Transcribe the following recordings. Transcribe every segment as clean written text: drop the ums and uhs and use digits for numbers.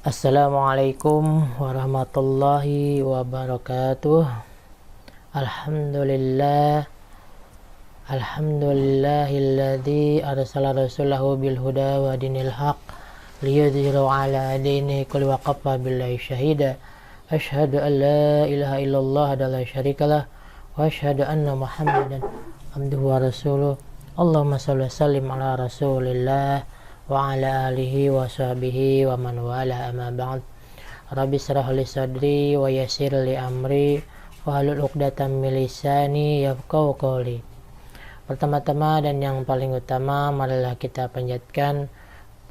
Assalamualaikum warahmatullahi wabarakatuh. Alhamdulillah. Alhamdulillahilladzi arsala rasulahu bil huda wa dinil haq liyudhhirahu ala dinihi kulli wa kafa billahi syahida. Asyhadu an la ilaha illallah wa la syarikalah wa asyhadu anna Muhammadan abduhu wa rasuluh. Allahumma shalli wa sallim ala Rasulillah wa ala alihi wa sahbihi wa man wala, amma ba'd. Rabbi shrah li sadri wa yassir li amri wa hlul 'uqdatam min lisani yafqahu qawli. Pertama-tama dan yang paling utama, marilah kita panjatkan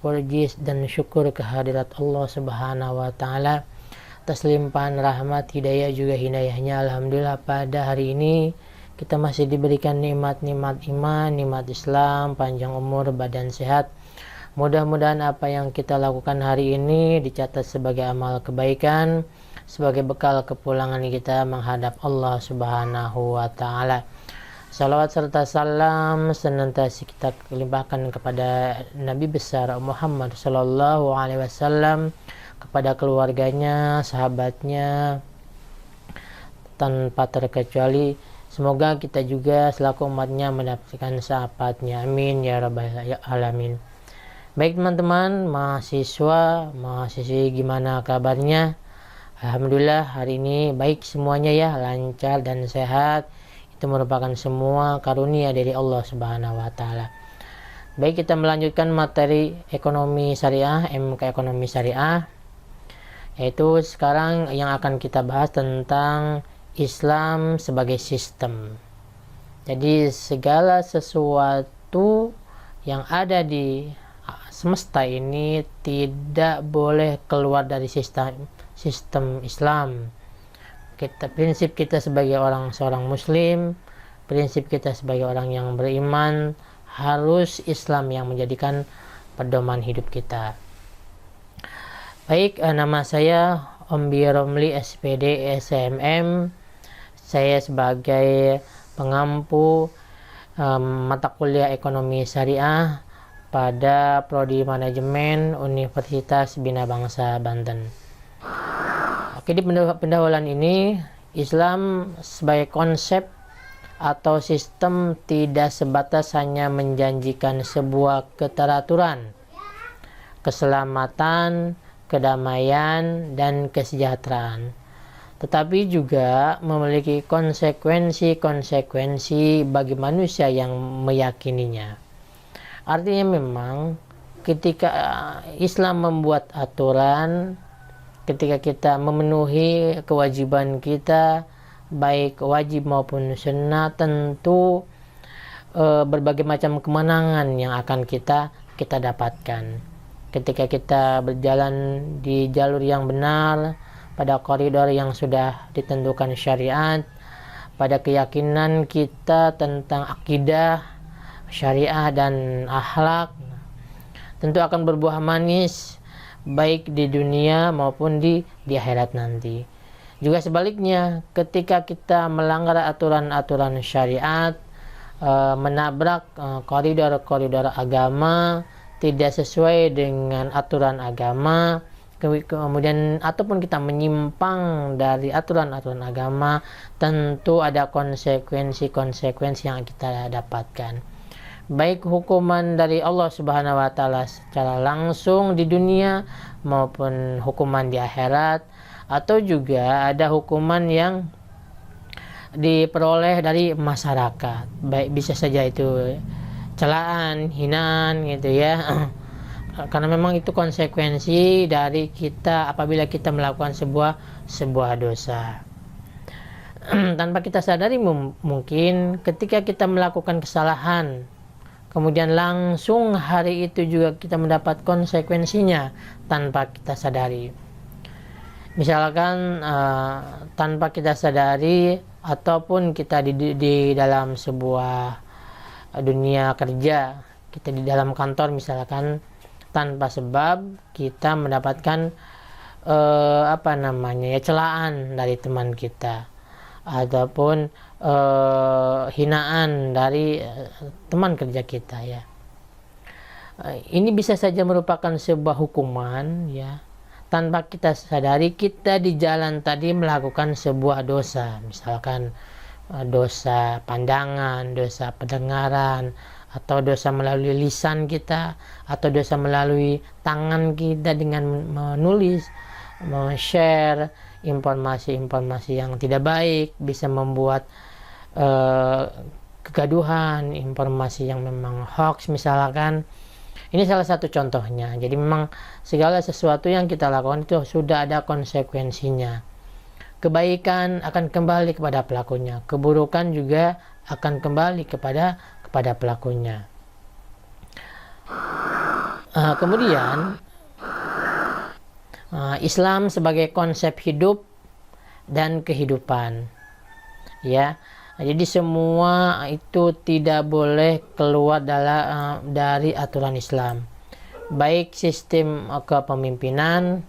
puji dan syukur kehadirat Allah Subhanahu wa taala atas limpahan rahmat, hidayah juga hidayahnya. Alhamdulillah pada hari ini kita masih diberikan nikmat-nikmat iman, nikmat Islam, panjang umur, badan sehat. Mudah-mudahan apa yang kita lakukan hari ini dicatat sebagai amal kebaikan, sebagai bekal kepulangan kita menghadap Allah Subhanahu wa taala. Salawat serta salam senantiasa kita limpahkan kepada Nabi besar Muhammad sallallahu alaihi wasallam, kepada keluarganya, sahabatnya tanpa terkecuali. Semoga kita juga selaku umatnya mendapatkan syafaatnya. Amin ya rabbal alamin. Baik teman-teman, mahasiswi gimana kabarnya? Alhamdulillah hari ini baik semuanya ya, lancar dan sehat. Itu merupakan semua karunia dari Allah Subhanahu wa taala. Baik, kita melanjutkan materi ekonomi syariah, MK ekonomi syariah. Yaitu sekarang yang akan kita bahas tentang Islam sebagai sistem. Jadi segala sesuatu yang ada di semesta ini tidak boleh keluar dari sistem Islam. Prinsip kita sebagai seorang muslim, prinsip kita sebagai orang yang beriman, harus Islam yang menjadikan pedoman hidup kita. Baik, nama saya Om Romli SPD SMM. Saya sebagai pengampu mata kuliah ekonomi syariah pada Prodi Manajemen Universitas Bina Bangsa Banten. Oke, di pendahuluan ini, Islam sebagai konsep atau sistem tidak sebatas hanya menjanjikan sebuah keteraturan, keselamatan, kedamaian, dan kesejahteraan, tetapi juga memiliki konsekuensi bagi manusia yang meyakininya. Artinya memang ketika Islam membuat aturan, ketika kita memenuhi kewajiban kita, baik wajib maupun sunnah, tentu berbagai macam kemenangan yang akan kita dapatkan. Ketika kita berjalan di jalur yang benar, pada koridor yang sudah ditentukan syariat, pada keyakinan kita tentang akidah, syariah dan akhlak, tentu akan berbuah manis baik di dunia maupun di akhirat nanti. Juga sebaliknya, ketika kita melanggar aturan-aturan syariat, menabrak koridor-koridor agama, tidak sesuai dengan aturan agama, kemudian ataupun kita menyimpang dari aturan-aturan agama, tentu ada konsekuensi yang kita dapatkan. Baik hukuman dari Allah Subhanahu wa taala secara langsung di dunia maupun hukuman di akhirat, atau juga ada hukuman yang diperoleh dari masyarakat. Baik bisa saja itu celaan, hinaan gitu ya. Karena memang itu konsekuensi dari kita apabila kita melakukan sebuah dosa. Tanpa kita sadari mungkin ketika kita melakukan kesalahan, kemudian langsung hari itu juga kita mendapat konsekuensinya tanpa kita sadari. Misalkan tanpa kita sadari, ataupun kita di dalam sebuah dunia kerja, kita di dalam kantor misalkan, tanpa sebab kita mendapatkan celaan dari teman kita, ataupun hinaan dari teman kerja kita ya. Ini bisa saja merupakan sebuah hukuman ya, tanpa kita sadari kita di jalan tadi melakukan sebuah dosa, misalkan dosa pandangan, dosa pendengaran, atau dosa melalui lisan kita, atau dosa melalui tangan kita dengan menulis, share informasi-informasi yang tidak baik, bisa membuat kegaduhan, informasi yang memang hoax misalkan. Ini salah satu contohnya. Jadi memang segala sesuatu yang kita lakukan itu sudah ada konsekuensinya. Kebaikan akan kembali kepada pelakunya, keburukan juga akan kembali kepada pelakunya. Kemudian Islam sebagai konsep hidup dan kehidupan, ya. Jadi semua itu tidak boleh keluar dari aturan Islam, baik sistem kepemimpinan,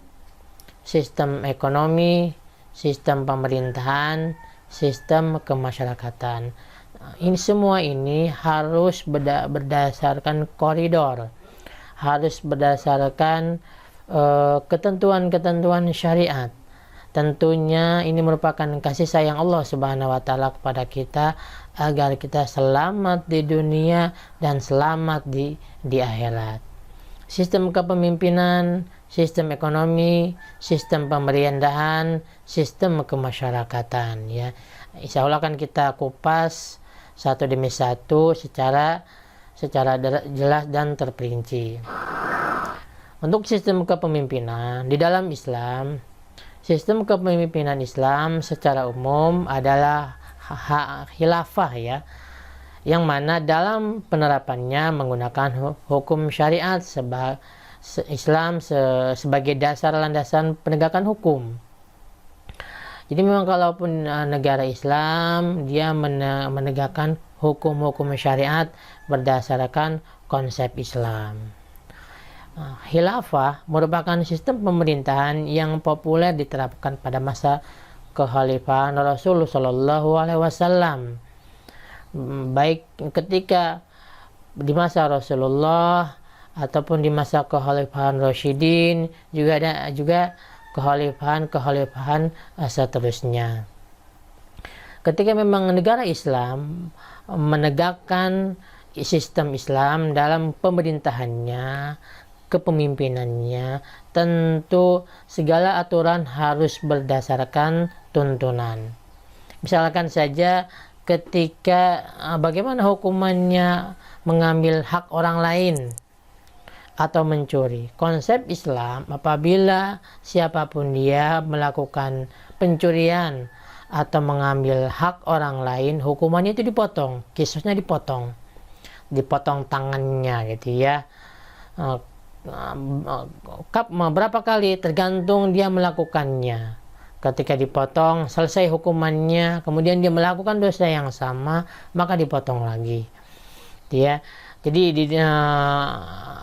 sistem ekonomi, sistem pemerintahan, sistem kemasyarakatan. Ini semua ini harus berdasarkan koridor, harus berdasarkan ketentuan-ketentuan syariat. Tentunya ini merupakan kasih sayang Allah Subhanahu wa taala kepada kita agar kita selamat di dunia dan selamat di akhirat. Sistem kepemimpinan, sistem ekonomi, sistem pemerintahan, sistem kemasyarakatan, ya. Insya Allah akan kita kupas satu demi satu secara jelas dan terperinci. Untuk sistem kepemimpinan di dalam Islam, sistem kepemimpinan Islam secara umum adalah khilafah, ya, yang mana dalam penerapannya menggunakan hukum syariat Islam sebagai dasar landasan penegakan hukum. Jadi memang kalaupun negara Islam dia menegakkan hukum-hukum syariat berdasarkan konsep Islam. Khilafah merupakan sistem pemerintahan yang populer diterapkan pada masa kekhalifahan Rasulullah Shallallahu Alaihi Wasallam, baik ketika di masa Rasulullah ataupun di masa kekhalifahan Rasyidin, juga ada kekhalifahan seterusnya. Ketika memang negara Islam menegakkan sistem Islam dalam pemerintahannya, kepemimpinannya, tentu segala aturan harus berdasarkan tuntunan. Misalkan saja ketika bagaimana hukumannya mengambil hak orang lain atau mencuri. Konsep Islam apabila siapapun dia melakukan pencurian atau mengambil hak orang lain, hukumannya itu dipotong, kisusnya dipotong tangannya, gitu ya. Berapa kali tergantung dia melakukannya. Ketika dipotong, selesai hukumannya, kemudian dia melakukan dosa yang sama, maka dipotong lagi, ya. Jadi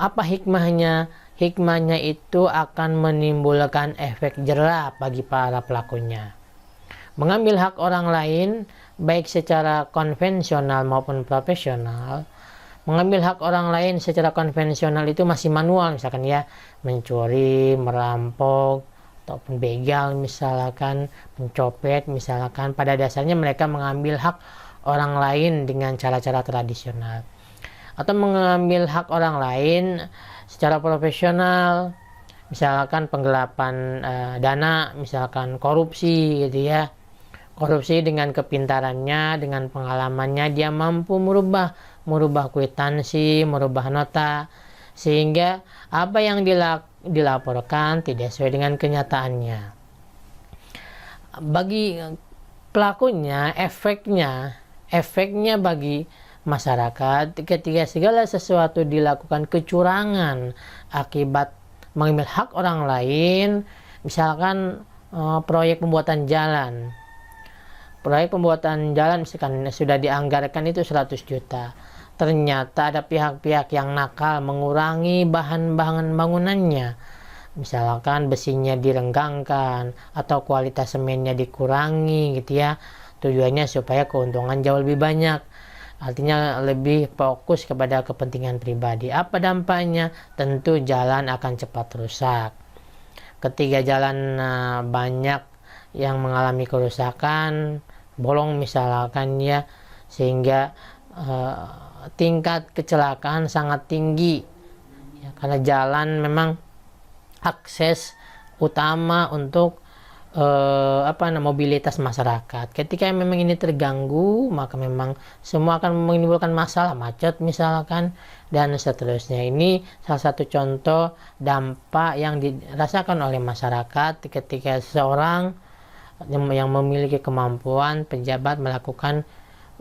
apa hikmahnya? Hikmahnya itu akan menimbulkan efek jerah bagi para pelakunya. Mengambil hak orang lain, baik secara konvensional maupun profesional. Mengambil hak orang lain secara konvensional itu masih manual, misalkan ya, mencuri, merampok, ataupun begal misalkan, mencopet misalkan. Pada dasarnya mereka mengambil hak orang lain dengan cara-cara tradisional. Atau mengambil hak orang lain secara profesional, misalkan penggelapan dana, misalkan korupsi, gitu ya. Korupsi dengan kepintarannya, dengan pengalamannya, dia mampu merubah kwitansi, merubah nota, sehingga apa yang dilaporkan tidak sesuai dengan kenyataannya. Bagi pelakunya, efeknya bagi masyarakat ketika segala sesuatu dilakukan kecurangan akibat mengambil hak orang lain, misalkan proyek pembuatan jalan misalkan sudah dianggarkan itu 100 juta, ternyata ada pihak-pihak yang nakal mengurangi bahan-bahan bangunannya, misalkan besinya direnggangkan atau kualitas semennya dikurangi, gitu ya. Tujuannya supaya keuntungan jauh lebih banyak, artinya lebih fokus kepada kepentingan pribadi. Apa dampaknya? Tentu jalan akan cepat rusak. ketika jalan banyak yang mengalami kerusakan, bolong misalkan ya, sehingga tingkat kecelakaan sangat tinggi ya, karena jalan memang akses utama untuk mobilitas masyarakat. Ketika memang ini terganggu, maka memang semua akan menimbulkan masalah, macet misalkan, dan seterusnya. Ini salah satu contoh dampak yang dirasakan oleh masyarakat ketika seseorang yang memiliki kemampuan pejabat melakukan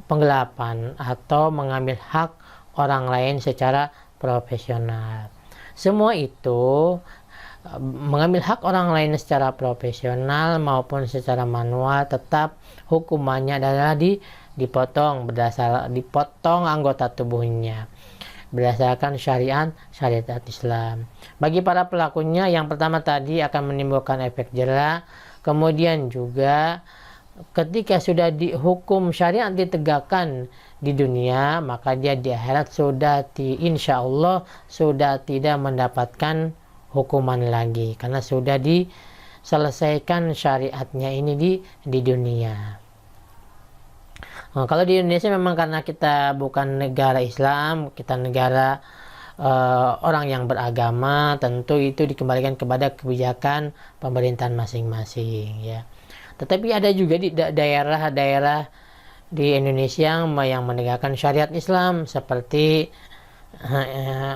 penggelapan atau mengambil hak orang lain secara profesional. Semua itu mengambil hak orang lain secara profesional maupun secara manual, tetap hukumannya adalah dipotong anggota tubuhnya berdasarkan syariat Islam. Bagi para pelakunya, yang pertama tadi akan menimbulkan efek jera, kemudian juga ketika sudah dihukum syariat ditegakkan di dunia, maka dia di akhirat insya Allah sudah tidak mendapatkan hukuman lagi, karena sudah diselesaikan syariatnya ini di dunia. Kalau di Indonesia memang karena kita bukan negara Islam, kita negara orang yang beragama, tentu itu dikembalikan kepada kebijakan pemerintahan masing-masing ya. Tetapi ada juga di daerah-daerah di Indonesia yang menegakkan syariat Islam, seperti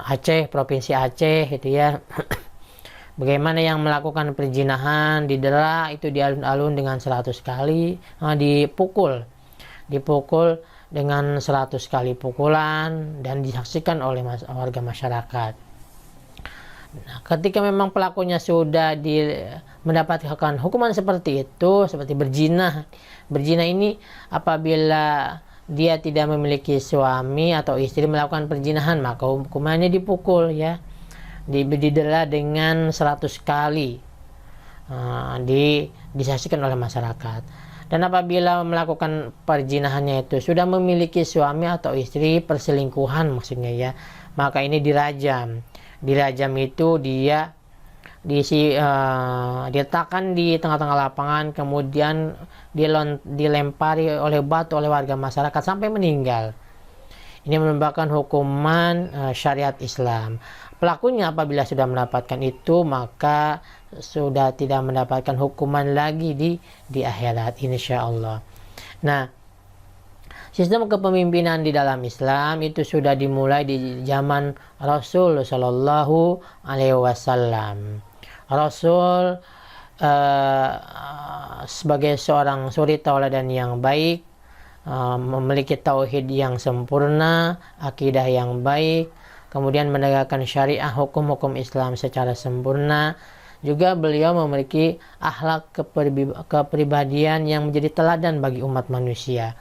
Aceh, provinsi Aceh itu ya. Bagaimana yang melakukan perzinahan didera, itu dialun-alun dengan 100 kali, dipukul dengan 100 kali pukulan dan disaksikan oleh warga masyarakat. Nah, ketika memang pelakunya sudah mendapatkan hukuman seperti itu, seperti berzina ini apabila dia tidak memiliki suami atau istri melakukan perzinahan, maka hukumannya dipukul ya, didera dengan 100 kali, disaksikan oleh masyarakat. Dan apabila melakukan perzinahannya itu sudah memiliki suami atau istri, perselingkuhan maksudnya ya, maka ini dirajam itu dia diletakkan di tengah-tengah lapangan, kemudian dilempari oleh batu oleh warga masyarakat sampai meninggal. Ini merupakan hukuman syariat Islam. Pelakunya apabila sudah mendapatkan itu, maka sudah tidak mendapatkan hukuman lagi di akhirat, insya Allah. Nah, sistem kepemimpinan di dalam Islam itu sudah dimulai di zaman Rasul Shallallahu Alaihi Wasallam. Rasul sebagai seorang suri tauladan yang baik, memiliki tauhid yang sempurna, akidah yang baik, kemudian menegakkan syariah hukum-hukum Islam secara sempurna. Juga beliau memiliki akhlak kepribadian yang menjadi teladan bagi umat manusia.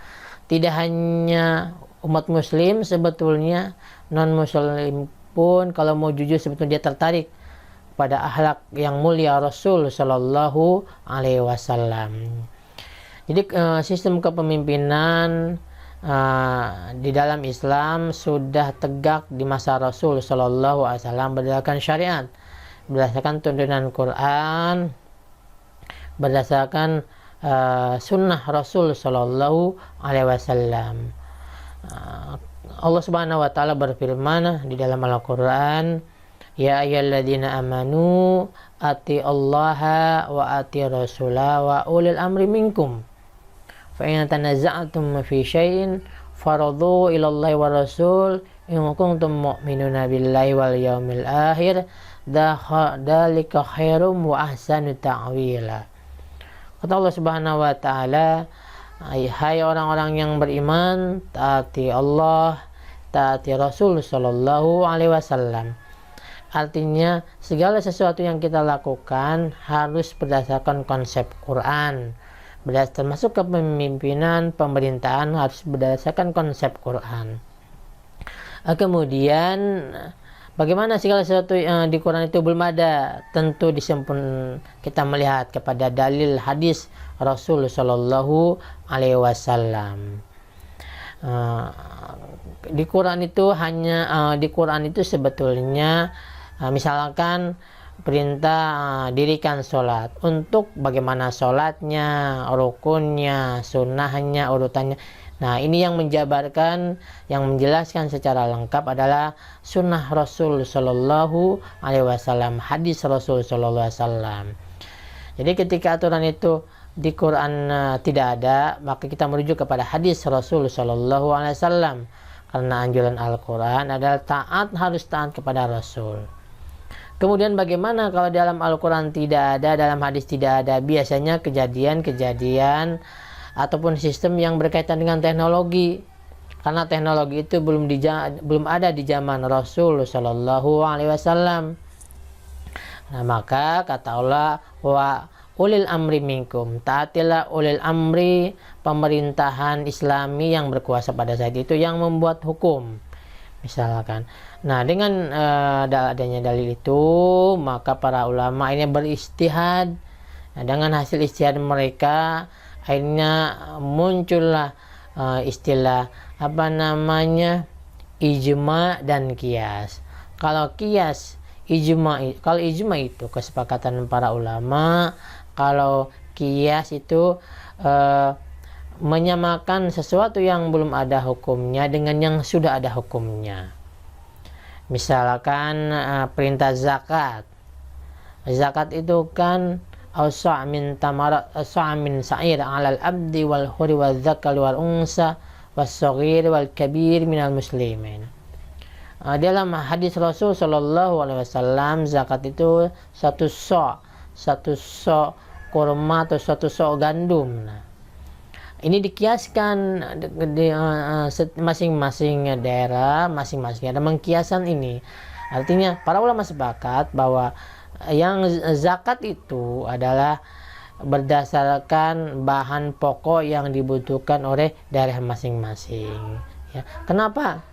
Tidak hanya umat muslim, sebetulnya non-muslim pun kalau mau jujur sebetulnya dia tertarik pada akhlak yang mulia Rasul Shallallahu Alaihi Wasallam. Jadi sistem kepemimpinan di dalam Islam sudah tegak di masa Rasul Shallallahu Alaihi Wasallam berdasarkan syariat, berdasarkan tuntunan Quran, berdasarkan sunnah Rasul Shallallahu Alaihi Wasallam. Allah Subhanahu Wa Taala berfirman di dalam Al-Quran, Ya ayyuhalladzina amanu ati Allaha wa ati Rasulah wa ulil amri minkum. Fa in tanaza'tum fi syai'in faradu ila Allahi wa Rasul in kuntum mu'minuna billahi wal yaumil akhir dzalika khairum wa ahsanu ta'wila. Kata Allah Subhanahu wa taala, hai orang-orang yang beriman, taati Allah, taati Rasul sallallahu alaihi wasallam. Artinya segala sesuatu yang kita lakukan harus berdasarkan konsep Quran. Termasuk kepemimpinan pemerintahan harus berdasarkan konsep Quran. Kemudian bagaimana segala sesuatu di Quran itu belum ada, tentu kita melihat kepada dalil hadis Rasul Shallallahu Alaihi Wasallam. Di Quran itu sebetulnya misalkan perintah dirikan sholat. Untuk bagaimana sholatnya, rukunnya, sunnahnya, urutannya. Nah, ini yang menjabarkan, yang menjelaskan secara lengkap adalah sunnah Rasul Shallallahu Alaihi Wasallam, hadis Rasul Shallallahu Alaihi Wasallam. Jadi ketika aturan itu di Quran tidak ada, maka kita merujuk kepada hadis Rasul Shallallahu Alaihi Wasallam. Karena anjuran Al-Quran adalah harus taat kepada Rasul. Kemudian bagaimana kalau dalam Al-Quran tidak ada, dalam hadis tidak ada? Biasanya kejadian-kejadian ataupun sistem yang berkaitan dengan teknologi. Karena teknologi itu belum ada di zaman Rasul Shallallahu Alaihi Wasallam. Nah, maka kata Allah, wa ulil amri minkum, taatilah ulil amri, pemerintahan Islami yang berkuasa pada saat itu yang membuat hukum, misalkan. Nah, dengan adanya dalil itu, maka para ulama ini beristihad. Nah, dengan hasil istihad mereka, akhirnya muncullah istilah ijma dan qiyas. Kalau ijma itu kesepakatan para ulama. Kalau qiyas itu menyamakan sesuatu yang belum ada hukumnya dengan yang sudah ada hukumnya. Misalkan perintah zakat. Zakat itu kan min sa'ir 'alal abdi wal huri wal dzakari wal unsa was shaghir wal kabir minal muslimin. Dalam hadis Rasul Shallallahu Alaihi Wasallam, zakat itu satu sok kurma atau satu sok gandum. Nah, ini dikiaskan di masing-masing daerah, masing-masing ada mengkiasan ini. Artinya para ulama sepakat bahwa yang zakat itu adalah berdasarkan bahan pokok yang dibutuhkan oleh daerah masing-masing. Ya. Kenapa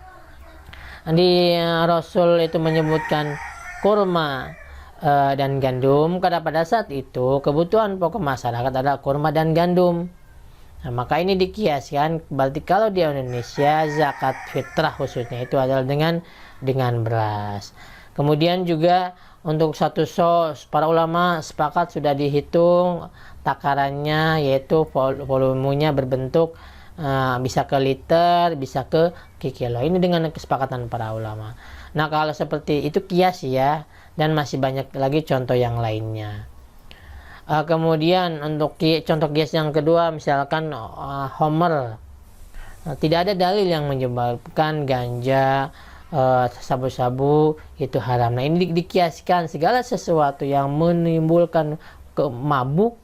di Rasul itu menyebutkan kurma dan gandum? Karena pada saat itu kebutuhan pokok masyarakat adalah kurma dan gandum. Nah, maka ini dikiaskan, berarti kalau di Indonesia zakat fitrah khususnya itu adalah dengan beras. Kemudian juga untuk satu sos, para ulama sepakat sudah dihitung takarannya, yaitu volumenya berbentuk bisa ke liter, bisa ke kilo. Ini dengan kesepakatan para ulama. Nah, kalau seperti itu kias ya, dan masih banyak lagi contoh yang lainnya. Kemudian untuk contoh kias yang kedua, misalkan homer. Tidak ada dalil yang menyebabkan ganja, sabu-sabu itu haram. Nah, ini dikiaskan segala sesuatu yang menimbulkan mabuk,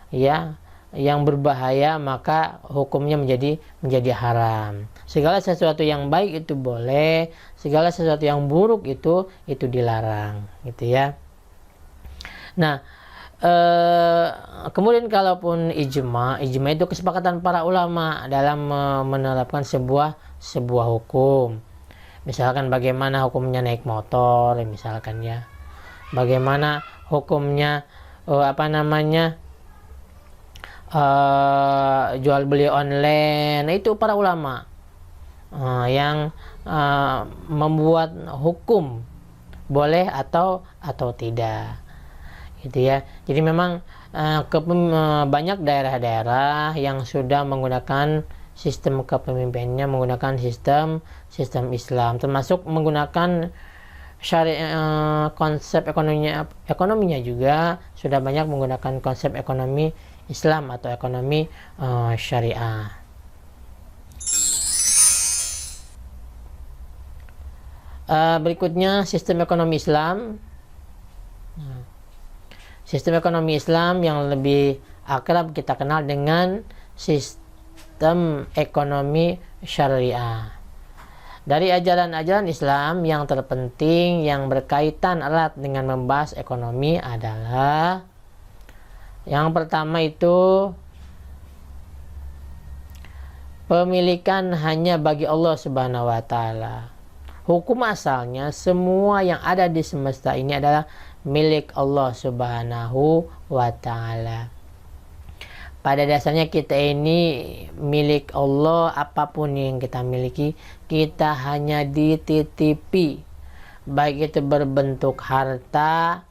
ya, yang berbahaya, maka hukumnya menjadi haram. Segala sesuatu yang baik itu boleh, segala sesuatu yang buruk itu dilarang, gitu ya. Nah, kemudian kalaupun ijma itu kesepakatan para ulama dalam menerapkan sebuah hukum. Misalkan bagaimana hukumnya naik motor, misalkan ya. Bagaimana hukumnya jual beli online. Nah, itu para ulama yang membuat hukum boleh atau tidak, gitu ya. Jadi memang banyak daerah-daerah yang sudah menggunakan sistem kepemimpinannya menggunakan sistem Islam, termasuk menggunakan konsep ekonominya juga sudah banyak menggunakan konsep ekonomi Islam atau ekonomi syariah. Berikutnya sistem ekonomi Islam. Sistem ekonomi Islam yang lebih akrab kita kenal dengan sistem ekonomi syariah. Dari ajaran-ajaran Islam yang terpenting yang berkaitan erat dengan membahas ekonomi adalah yang pertama itu pemilikan hanya bagi Allah Subhanahu wa taala. Hukum asalnya semua yang ada di semesta ini adalah milik Allah Subhanahu wa taala. Pada dasarnya kita ini milik Allah, apapun yang kita miliki kita hanya dititipi, baik itu berbentuk harta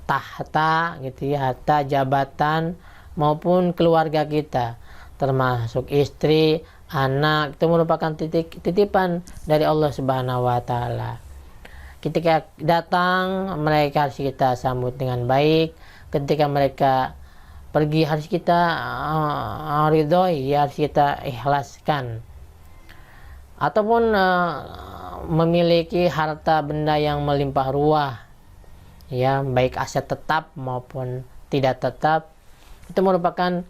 tahta gitu ya, harta, jabatan maupun keluarga kita, termasuk istri, anak, itu merupakan titipan dari Allah Subhanahu wa taala. Ketika datang, mereka harus kita sambut dengan baik. Ketika mereka pergi harus kita ridhoi, harus kita ikhlaskan. Ataupun memiliki harta benda yang melimpah ruah, ya, baik aset tetap maupun tidak tetap, itu merupakan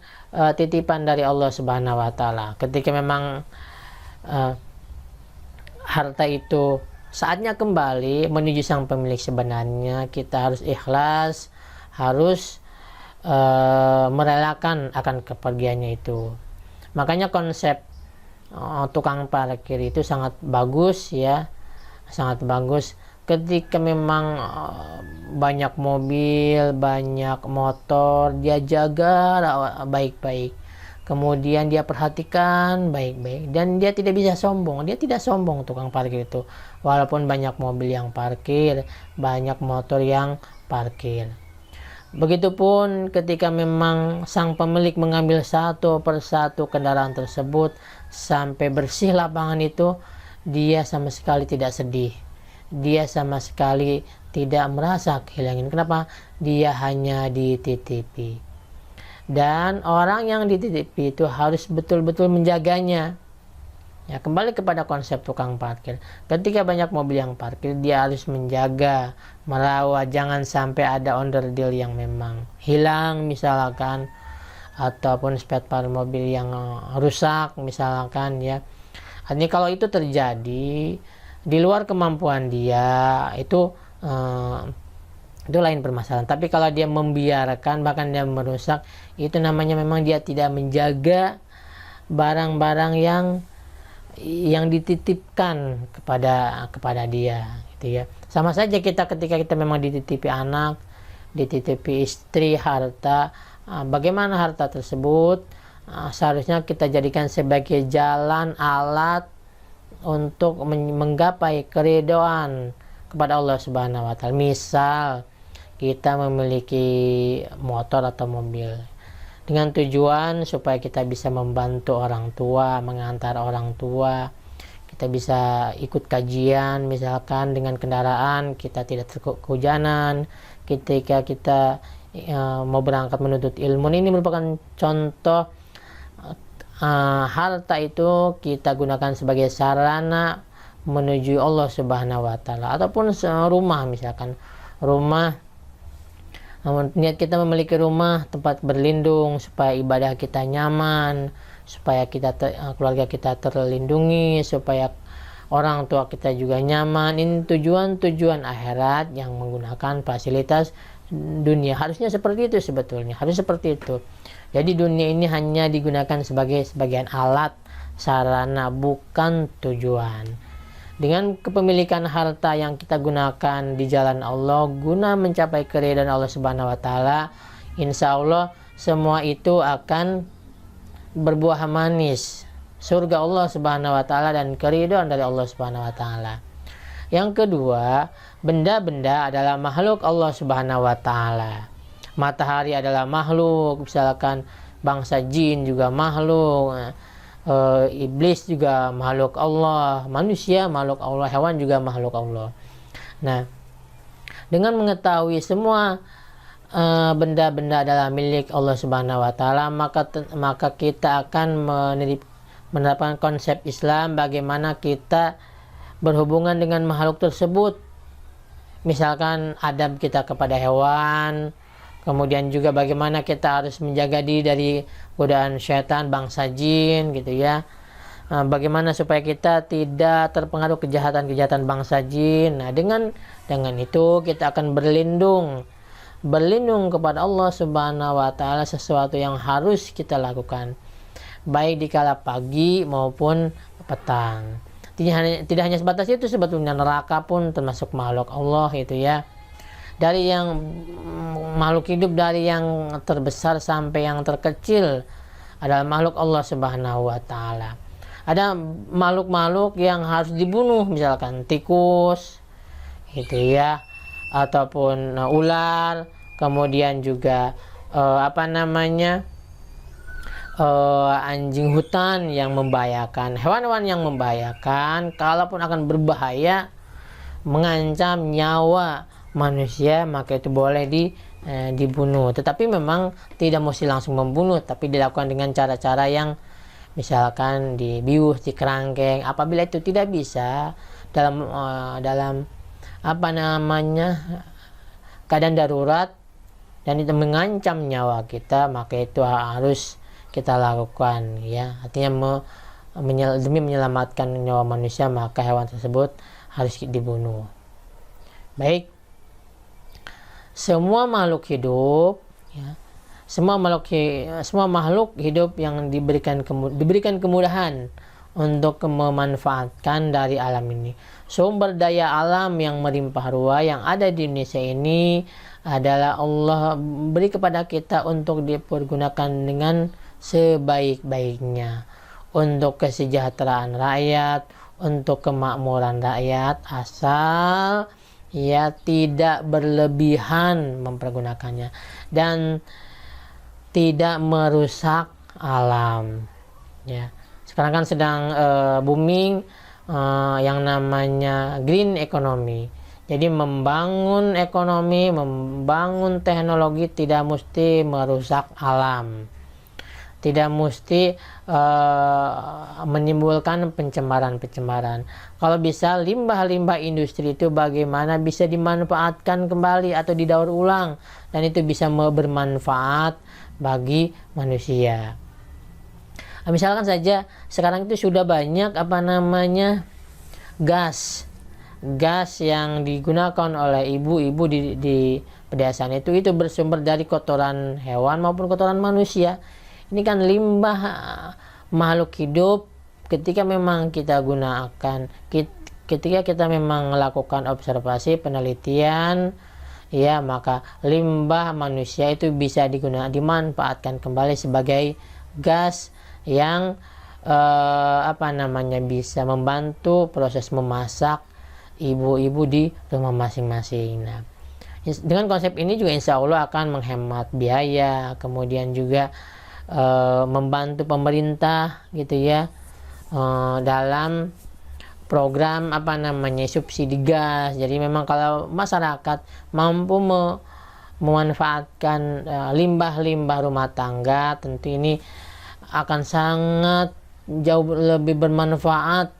titipan dari Allah Subhanahu wa taala. Ketika memang harta itu saatnya kembali menuju sang pemilik sebenarnya, kita harus ikhlas, harus merelakan akan kepergiannya itu. Makanya konsep tukang parkir itu sangat bagus ya, sangat bagus. Ketika memang banyak mobil, banyak motor, dia jaga baik-baik, kemudian dia perhatikan baik-baik, dan dia tidak bisa sombong. Dia tidak sombong tukang parkir itu, walaupun banyak mobil yang parkir, banyak motor yang parkir. Begitupun ketika memang sang pemilik mengambil satu persatu kendaraan tersebut sampai bersih lapangan itu, dia sama sekali tidak sedih, dia sama sekali tidak merasa kehilangan. Kenapa? Dia hanya dititipi, dan orang yang dititipi itu harus betul-betul menjaganya. Ya, kembali kepada konsep tukang parkir. Ketika banyak mobil yang parkir, dia harus menjaga, merawat, jangan sampai ada onderdil yang memang hilang misalkan, ataupun spare part mobil yang rusak misalkan ya. Artinya kalau itu terjadi di luar kemampuan dia, itu lain permasalahan. Tapi kalau dia membiarkan, bahkan dia merusak, itu namanya memang dia tidak menjaga barang-barang yang dititipkan kepada dia gitu ya. Sama saja kita ketika kita memang dititipi anak, dititipi istri, harta, bagaimana harta tersebut seharusnya kita jadikan sebagai jalan, alat untuk menggapai keridhaan kepada Allah Subhanahu wa taala. Misal kita memiliki motor atau mobil dengan tujuan supaya kita bisa membantu orang tua, mengantar orang tua, kita bisa ikut kajian misalkan dengan kendaraan, kita tidak kehujanan ketika kita mau berangkat menuntut ilmu. Ini merupakan contoh harta itu kita gunakan sebagai sarana menuju Allah Subhanahu wa taala. Ataupun rumah, misalkan rumah, niat kita memiliki rumah tempat berlindung supaya ibadah kita nyaman, supaya keluarga kita terlindungi, supaya orang tua kita juga nyaman. Ini tujuan akhirat yang menggunakan fasilitas dunia. Harusnya seperti itu sebetulnya, harus seperti itu. Jadi dunia ini hanya digunakan sebagai sebagian alat, sarana, bukan tujuan. Dengan kepemilikan harta yang kita gunakan di jalan Allah guna mencapai keridhaan Allah Subhanahu wa taala, insya Allah semua itu akan berbuah manis, surga Allah Subhanahu wa taala dan keridhaan dari Allah Subhanahu wa taala. Yang kedua, benda-benda adalah makhluk Allah Subhanahu wa taala. Matahari adalah makhluk, misalkan bangsa jin juga makhluk, iblis juga makhluk Allah, manusia makhluk Allah, hewan juga makhluk Allah. Nah, dengan mengetahui semua benda-benda adalah milik Allah Subhanahu wa taala, maka kita akan menerapkan konsep Islam bagaimana kita berhubungan dengan makhluk tersebut. Misalkan adab kita kepada hewan, kemudian juga bagaimana kita harus menjaga diri dari godaan syaitan, bangsa jin gitu ya. Bagaimana supaya kita tidak terpengaruh kejahatan-kejahatan bangsa jin. Nah, dengan itu kita akan berlindung kepada Allah Subhanahu wa taala, sesuatu yang harus kita lakukan baik di kala pagi maupun petang. Tidak hanya sebatas itu, sebetulnya neraka pun termasuk makhluk Allah itu ya. Dari yang makhluk hidup, dari yang terbesar sampai yang terkecil adalah makhluk Allah Subhanahu wa taala. Ada makhluk-makhluk yang harus dibunuh, misalkan tikus gitu ya, ataupun ular, kemudian juga anjing hutan yang membahayakan, hewan-hewan yang membahayakan, kalaupun akan berbahaya, mengancam nyawa manusia, maka itu boleh dibunuh. Tetapi memang tidak mesti langsung membunuh, tapi dilakukan dengan cara-cara yang misalkan dibius, dikerangkeng. Apabila itu tidak bisa dalam keadaan darurat dan itu mengancam nyawa kita, maka itu harus kita lakukan, ya. Artinya demi menyelamatkan nyawa manusia, maka hewan tersebut harus dibunuh. Baik, semua makhluk hidup, ya, semua makhluk hidup yang diberikan kemudahan untuk memanfaatkan dari alam ini. Sumber daya alam yang melimpah ruah yang ada di Indonesia ini adalah Allah beri kepada kita untuk dipergunakan dengan sebaik-baiknya, untuk kesejahteraan rakyat, untuk kemakmuran rakyat, asal ya tidak berlebihan mempergunakannya dan tidak merusak alam, ya. Sekarang kan sedang booming yang namanya green economy. Jadi membangun ekonomi, membangun teknologi tidak mesti merusak alam, tidak mesti menimbulkan pencemaran. Kalau bisa limbah-limbah industri itu bagaimana bisa dimanfaatkan kembali atau didaur ulang, dan itu bisa bermanfaat bagi manusia. Misalkan saja sekarang itu sudah banyak gas yang digunakan oleh ibu-ibu di pedesaan itu bersumber dari kotoran hewan maupun kotoran manusia. Ini kan limbah makhluk hidup. Ketika memang kita gunakan, ketika kita memang melakukan observasi penelitian, ya, maka limbah manusia itu bisa dimanfaatkan kembali sebagai gas yang bisa membantu proses memasak ibu-ibu di rumah masing-masing. Nah, dengan konsep ini juga insya Allah akan menghemat biaya, kemudian juga membantu pemerintah gitu ya, dalam program subsidi gas. Jadi memang kalau masyarakat mampu memanfaatkan limbah-limbah rumah tangga, tentu ini akan sangat jauh lebih bermanfaat,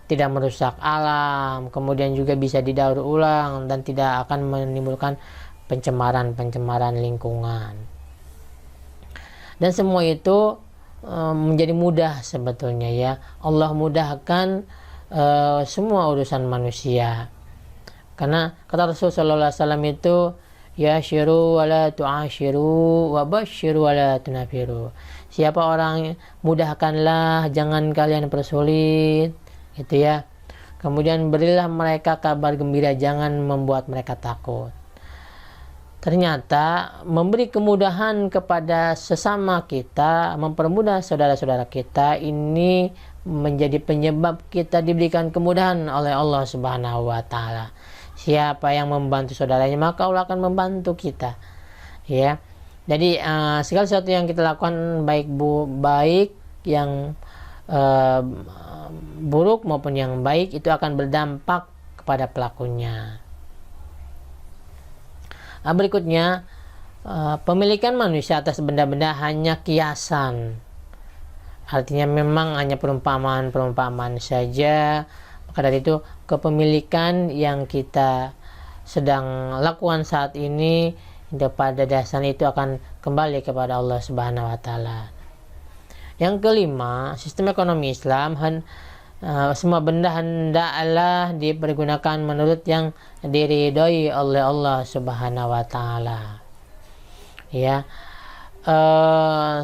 tidak merusak alam, kemudian juga bisa didaur ulang dan tidak akan menimbulkan pencemaran lingkungan. Dan semua itu menjadi mudah sebetulnya, ya. Allah mudahkan semua urusan manusia. Karena kata Rasul sallallahu alaihi wasallam itu, yashiru wala tu'ashiru wa basyiru wala tunafiru. Siapa orang, mudahkanlah, jangan kalian persulit, gitu ya. Kemudian berilah mereka kabar gembira, jangan membuat mereka takut. Ternyata memberi kemudahan kepada sesama kita, mempermudah saudara-saudara kita, ini menjadi penyebab kita diberikan kemudahan oleh Allah Subhanahu wa taala. Siapa yang membantu saudaranya, maka Allah akan membantu kita, ya. Jadi segala sesuatu yang kita lakukan, baik yang buruk maupun yang baik, itu akan berdampak kepada pelakunya. Berikutnya, pemilikan manusia atas benda-benda hanya kiasan. Artinya memang hanya perumpamaan saja. Maka dari itu, kepemilikan yang kita sedang lakukan saat ini, pada dasarnya itu akan kembali kepada Allah Subhanahu wa taala. Yang kelima, sistem ekonomi Islam, semua benda hendaklah dipergunakan menurut yang diridhoi oleh Allah Subhanahu wa taala. Ya.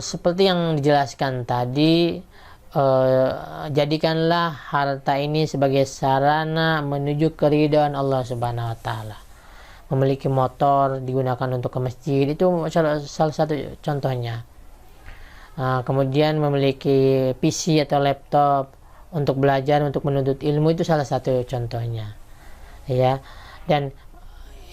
Seperti yang dijelaskan tadi, jadikanlah harta ini sebagai sarana menuju keridhaan Allah Subhanahu wa taala. Memiliki motor digunakan untuk ke masjid, itu salah satu contohnya. Kemudian memiliki PC atau laptop untuk belajar, untuk menuntut ilmu, itu salah satu contohnya, ya. Dan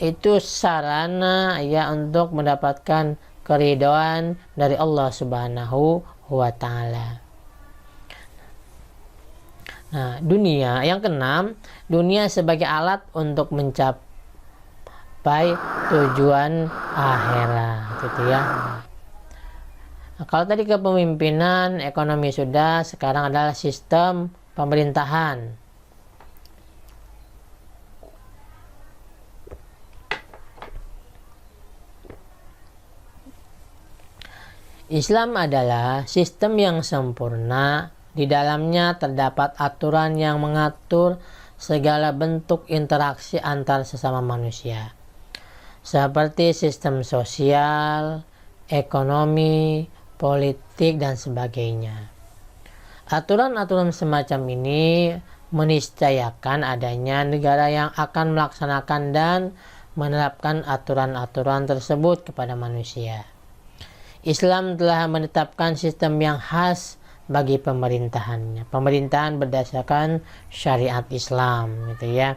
itu sarana ya untuk mendapatkan keridhaan dari Allah Subhanahu wa taala. Nah, dunia yang keenam, dunia sebagai alat untuk mencapai tujuan akhirat, gitu ya. Nah, kalau tadi kepemimpinan, ekonomi sudah, sekarang adalah sistem pemerintahan. Islam adalah sistem yang sempurna. Di dalamnya terdapat aturan yang mengatur segala bentuk interaksi antar sesama manusia, seperti sistem sosial, ekonomi, politik, dan sebagainya. Aturan-aturan semacam ini meniscayakan adanya negara yang akan melaksanakan dan menerapkan aturan-aturan tersebut kepada manusia. Islam telah menetapkan sistem yang khas bagi pemerintahannya. Pemerintahan berdasarkan syariat Islam, gitu ya.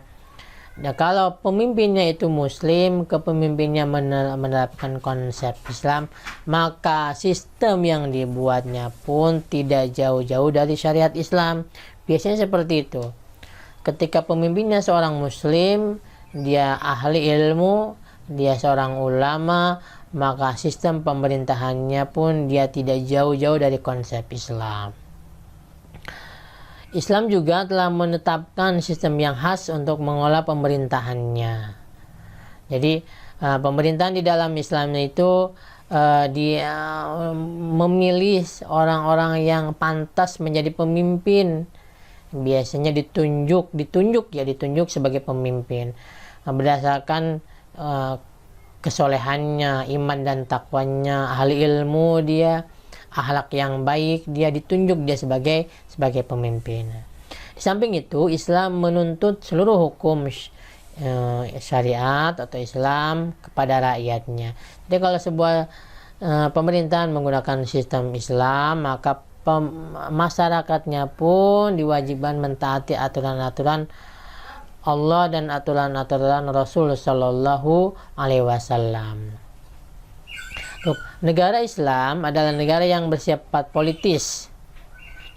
Nah, kalau pemimpinnya itu muslim, kepemimpinnya menerapkan konsep Islam, maka sistem yang dibuatnya pun tidak jauh-jauh dari syariat Islam. Biasanya seperti itu. Ketika pemimpinnya seorang muslim, dia ahli ilmu, dia seorang ulama, maka sistem pemerintahannya pun dia tidak jauh-jauh dari konsep Islam. Islam juga telah menetapkan sistem yang khas untuk mengolah pemerintahannya. Jadi pemerintahan di dalam Islam itu dia memilih orang-orang yang pantas menjadi pemimpin. Biasanya ditunjuk sebagai pemimpin berdasarkan kesolehannya, iman dan takwanya, ahli ilmu dia, akhlak yang baik, dia ditunjuk dia sebagai pemimpin. Di samping itu, Islam menuntut seluruh hukum syariat atau Islam kepada rakyatnya. Jadi kalau sebuah pemerintahan menggunakan sistem Islam, maka masyarakatnya pun diwajibkan mentaati aturan-aturan Allah dan aturan-aturan Rasul Sallallahu Alaihi Wasallam. Negara Islam adalah negara yang bersifat politis.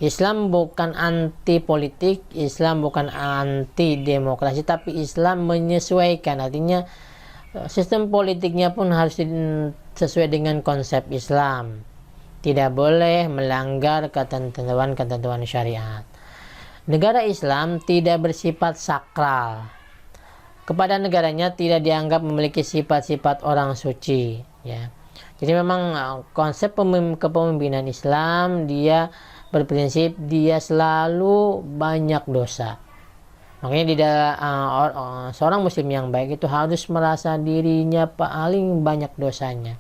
Islam bukan anti politik, Islam bukan anti demokrasi, tapi Islam menyesuaikan. Artinya sistem politiknya pun harus sesuai dengan konsep Islam. Tidak boleh melanggar ketentuan syariat. Negara Islam tidak bersifat sakral. Kepada negaranya tidak dianggap memiliki sifat-sifat orang suci, ya. Jadi memang konsep kepemimpinan Islam dia berprinsip dia selalu banyak dosa. Makanya di dalam seorang muslim yang baik itu harus merasa dirinya paling banyak dosanya.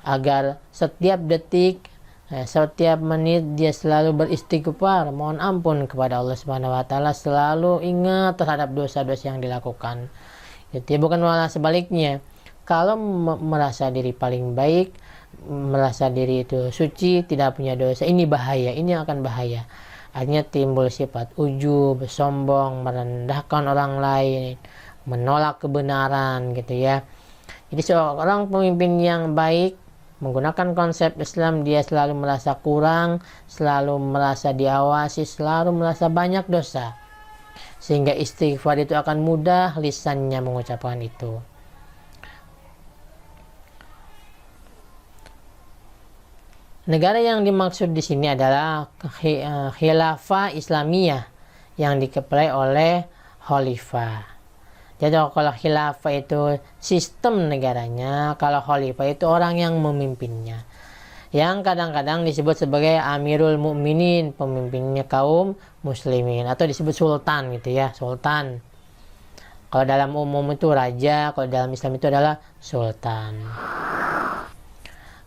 Agar setiap detik, setiap menit dia selalu beristighfar, mohon ampun kepada Allah Subhanahu wa taala, selalu ingat terhadap dosa-dosa yang dilakukan. Jadi bukan malah sebaliknya. Kalau merasa diri paling baik, merasa diri itu suci, tidak punya dosa, ini bahaya, ini akan bahaya. Artinya timbul sifat ujub, sombong, merendahkan orang lain, menolak kebenaran, gitu ya. Jadi seorang pemimpin yang baik menggunakan konsep Islam, dia selalu merasa kurang, selalu merasa diawasi, selalu merasa banyak dosa. Sehingga istighfar itu akan mudah lisannya mengucapkan itu. Negara yang dimaksud di sini adalah khilafah Islamiyah yang dikepalai oleh khalifah. Jadi kalau khilafah itu sistem negaranya, kalau khalifah itu orang yang memimpinnya. Yang kadang-kadang disebut sebagai Amirul Mukminin, pemimpinnya kaum muslimin, atau disebut sultan gitu ya, sultan. Kalau dalam umum itu raja, kalau dalam Islam itu adalah sultan.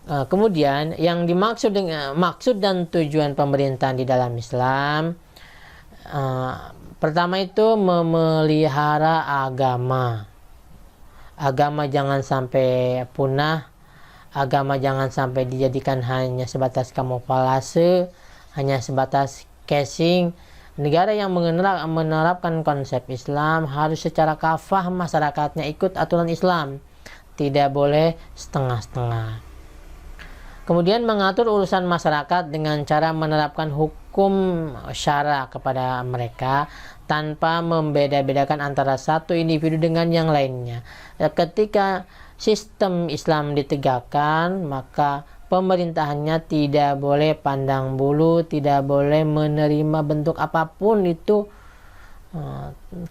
Kemudian yang dimaksud dengan maksud dan tujuan pemerintahan di dalam Islam, pertama itu memelihara agama. Agama jangan sampai punah, agama jangan sampai dijadikan hanya sebatas kamuflase, hanya sebatas casing, Negara yang menerapkan konsep Islam harus secara kafah masyarakatnya ikut aturan Islam, tidak boleh setengah-setengah. Kemudian mengatur urusan masyarakat dengan cara menerapkan hukum syara kepada mereka tanpa membeda-bedakan antara satu individu dengan yang lainnya. Ketika sistem Islam ditegakkan, maka pemerintahannya tidak boleh pandang bulu, tidak boleh menerima bentuk apapun itu.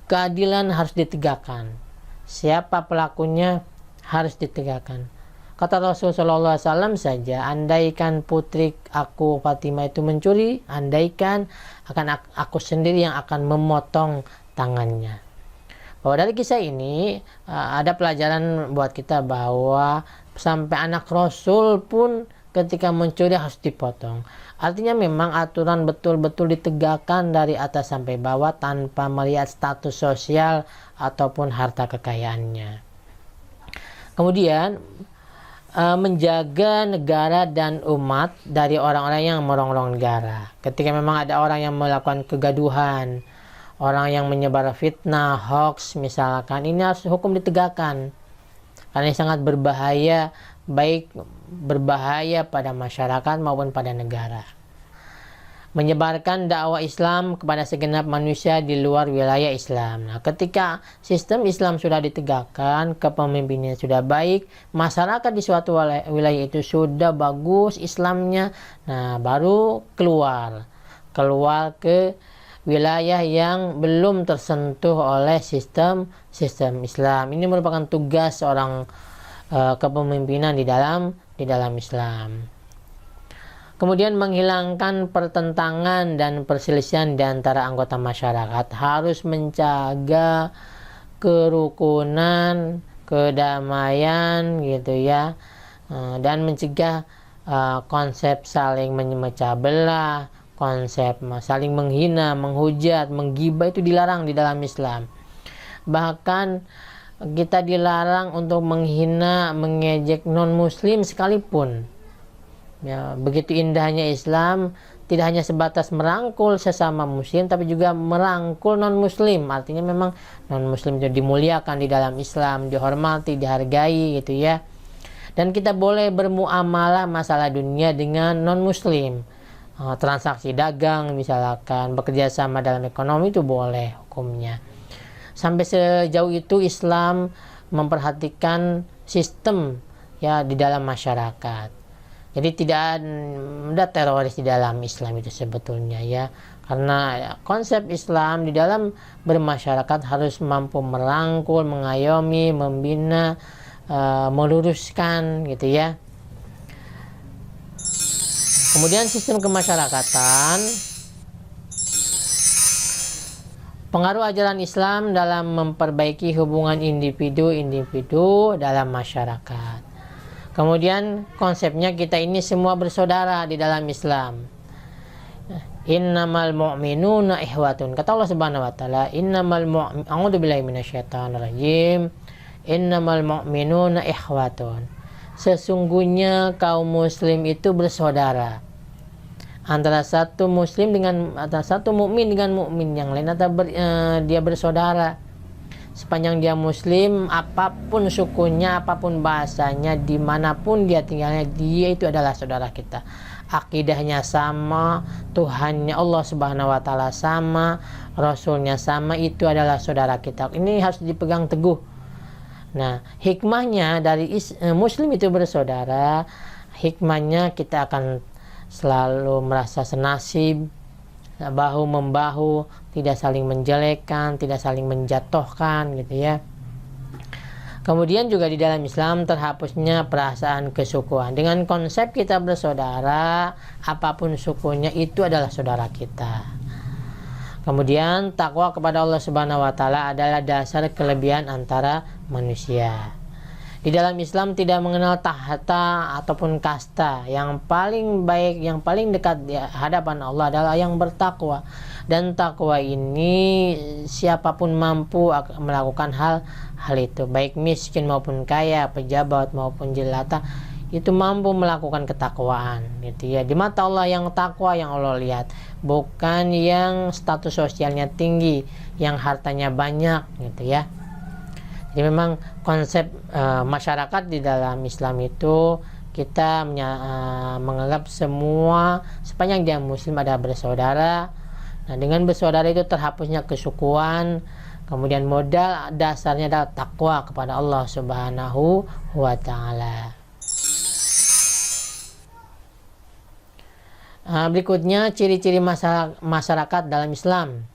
Keadilan harus ditegakkan. Siapa pelakunya harus ditegakkan. Kata Rasulullah SAW saja, andaikan putri aku Fatimah itu mencuri, andaikan akan aku sendiri yang akan memotong tangannya. Bahwa dari kisah ini ada pelajaran buat kita bahwa sampai anak Rasul pun ketika mencuri harus dipotong. Artinya memang aturan betul-betul ditegakkan dari atas sampai bawah tanpa melihat status sosial ataupun harta kekayaannya. Kemudian menjaga negara dan umat dari orang-orang yang merongrong negara. Ketika memang ada orang yang melakukan kegaduhan, orang yang menyebar fitnah, hoax misalkan, ini harus hukum ditegakkan. Karena ini sangat berbahaya, baik berbahaya pada masyarakat maupun pada negara. Menyebarkan dakwah Islam kepada segenap manusia di luar wilayah Islam. Nah, ketika sistem Islam sudah ditegakkan, kepemimpinannya sudah baik, masyarakat di suatu wilayah itu sudah bagus Islamnya, nah baru keluar ke wilayah yang belum tersentuh oleh sistem Islam. Ini merupakan tugas seorang kepemimpinan di dalam Islam. Kemudian menghilangkan pertentangan dan perselisihan di antara anggota masyarakat, harus menjaga kerukunan, kedamaian gitu ya, dan mencegah konsep saling memecah belah, konsep saling menghina, menghujat, menggibah itu dilarang di dalam Islam. Bahkan kita dilarang untuk menghina, mengejek non-muslim sekalipun. Ya, begitu indahnya Islam, tidak hanya sebatas merangkul sesama muslim, tapi juga merangkul non-muslim. Artinya memang non-muslim itu dimuliakan di dalam Islam, dihormati, dihargai gitu ya. Dan kita boleh bermuamalah masalah dunia dengan non-muslim. Transaksi dagang misalkan, bekerja sama dalam ekonomi itu boleh hukumnya. Sampai sejauh itu Islam memperhatikan sistem ya di dalam masyarakat. Jadi tidak ada teroris di dalam Islam itu sebetulnya ya. Karena konsep Islam di dalam bermasyarakat harus mampu merangkul, mengayomi, membina, meluruskan gitu ya. Kemudian sistem kemasyarakatan. Pengaruh ajaran Islam dalam memperbaiki hubungan individu-individu dalam masyarakat. Kemudian konsepnya kita ini semua bersaudara di dalam Islam. Innamal mu'minuna ihwatun. Kata Allah Subhanahu wa taala, a'udzubillahi minasyaitonir rajim. Innamal mu'minuna ihwatun. Sesungguhnya kaum muslim itu bersaudara. Antara satu mukmin dengan mukmin yang lain, atau dia bersaudara. Sepanjang dia muslim, apapun sukunya, apapun bahasanya, dimanapun dia tinggalnya, dia itu adalah saudara kita. Akidahnya sama, Tuhannya Allah Subhanahu wa taala sama, Rasulnya sama, itu adalah saudara kita. Ini harus dipegang teguh. Nah, hikmahnya dari muslim itu bersaudara, hikmahnya kita akan selalu merasa senasib, bahu membahu, tidak saling menjelekkan, tidak saling menjatuhkan gitu ya. Kemudian juga di dalam Islam terhapusnya perasaan kesukuan. Dengan konsep kita bersaudara, apapun sukunya itu adalah saudara kita. Kemudian takwa kepada Allah Subhanahu wa taala adalah dasar kelebihan antara manusia. Di dalam Islam tidak mengenal tahta ataupun kasta. Yang paling baik, yang paling dekat di hadapan Allah adalah yang bertakwa. Dan takwa ini siapapun mampu melakukan hal itu, baik miskin maupun kaya, pejabat maupun jelata, itu mampu melakukan ketakwaan gitu ya. Di mata Allah yang takwa yang Allah lihat, bukan yang status sosialnya tinggi, yang hartanya banyak gitu ya. Jadi memang konsep masyarakat di dalam Islam itu kita menganggap semua sepanjang dia muslim ada bersaudara. Nah, dengan bersaudara itu terhapusnya kesukuan. Kemudian modal dasarnya adalah takwa kepada Allah Subhanahu wa Ta'ala. Berikutnya ciri-ciri masyarakat dalam Islam.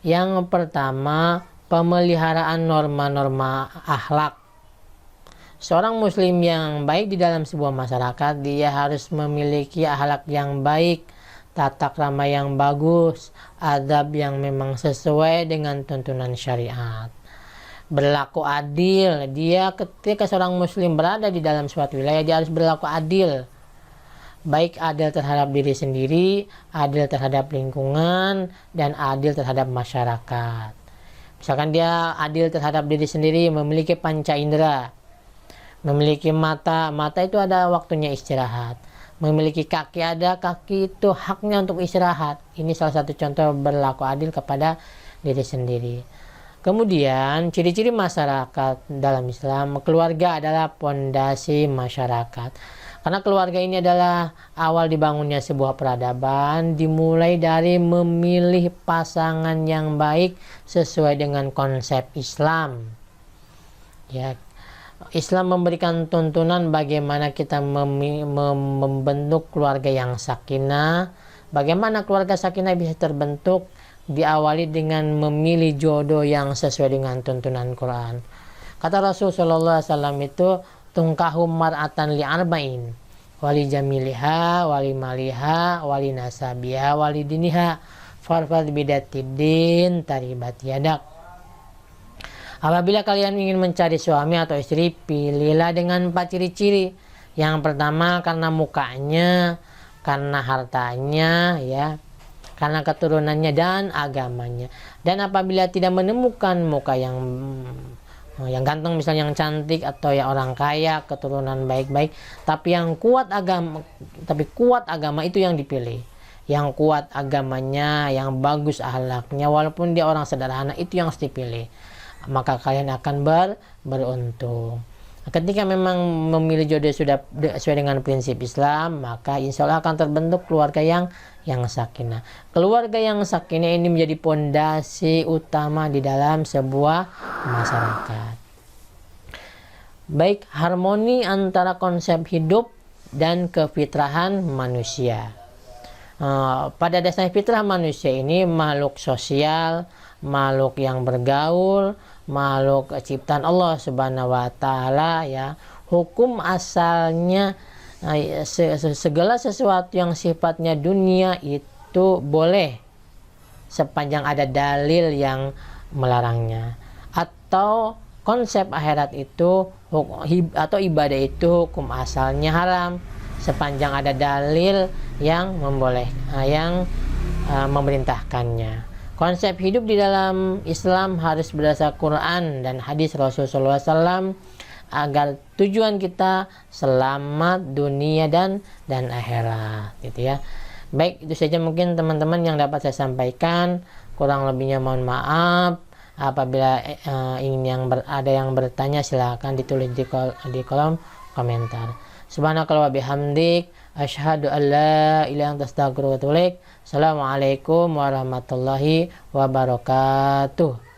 Yang pertama, pemeliharaan norma-norma akhlak. Seorang muslim yang baik di dalam sebuah masyarakat, dia harus memiliki akhlak yang baik, tata krama yang bagus, adab yang memang sesuai dengan tuntunan syariat. Berlaku adil, dia ketika seorang muslim berada di dalam suatu wilayah, dia harus berlaku adil. Baik adil terhadap diri sendiri, adil terhadap lingkungan, dan adil terhadap masyarakat. Misalkan dia adil terhadap diri sendiri, memiliki panca indera, memiliki mata itu ada waktunya istirahat. Memiliki kaki, ada kaki itu haknya untuk istirahat. Ini salah satu contoh berlaku adil kepada diri sendiri. Kemudian ciri-ciri masyarakat dalam Islam, keluarga adalah pondasi masyarakat. Karena keluarga ini adalah awal dibangunnya sebuah peradaban, dimulai dari memilih pasangan yang baik sesuai dengan konsep Islam. Ya, Islam memberikan tuntunan bagaimana kita membentuk keluarga yang sakinah. Bagaimana keluarga sakinah bisa terbentuk? Diawali dengan memilih jodoh yang sesuai dengan tuntunan Quran. Kata Rasulullah SAW itu, tungkahu mar'atan li'arba'in, wali jamiliha, wali maliha, wali nasabiha, wali diniha, farfad bidatidin taribat yadak. Apabila kalian ingin mencari suami atau istri, pilihlah dengan 4 ciri-ciri. Yang pertama karena mukanya, karena hartanya, ya, karena keturunannya dan agamanya. Dan apabila tidak menemukan muka yang ganteng, misalnya yang cantik, atau ya orang kaya, keturunan baik-baik, tapi yang kuat agama itu yang dipilih. Yang kuat agamanya, yang bagus akhlaknya, walaupun dia orang sederhana, itu yang harus dipilih. Maka kalian akan beruntung. Ketika memang memilih jodoh sudah sesuai dengan prinsip Islam, maka insya Allah akan terbentuk keluarga yang sakinah. Keluarga yang sakinah ini menjadi pondasi utama di dalam sebuah masyarakat. Baik harmoni antara konsep hidup dan kefitrahan manusia. Pada dasar fitrah manusia ini makhluk sosial, makhluk yang bergaul, makhluk ciptaan Allah Subhanahu wa Ta'ala, ya. Hukum asalnya segala sesuatu yang sifatnya dunia itu boleh sepanjang ada dalil yang melarangnya. Atau konsep akhirat itu atau ibadah itu hukum asalnya haram sepanjang ada dalil yang memerintahkannya. Konsep hidup di dalam Islam harus berdasar Quran dan hadis Rasulullah SAW agar tujuan kita selamat dunia dan akhirat, gitu ya. Baik, itu saja mungkin teman-teman yang dapat saya sampaikan. Kurang lebihnya mohon maaf. Apabila ada yang bertanya, silakan ditulis di kolom komentar. Subhanakallah wa bihamdik, asyhadu an la ilaha illa anta astaghfiruka wa atubu ilaik. Assalamualaikum warahmatullahi wabarakatuh.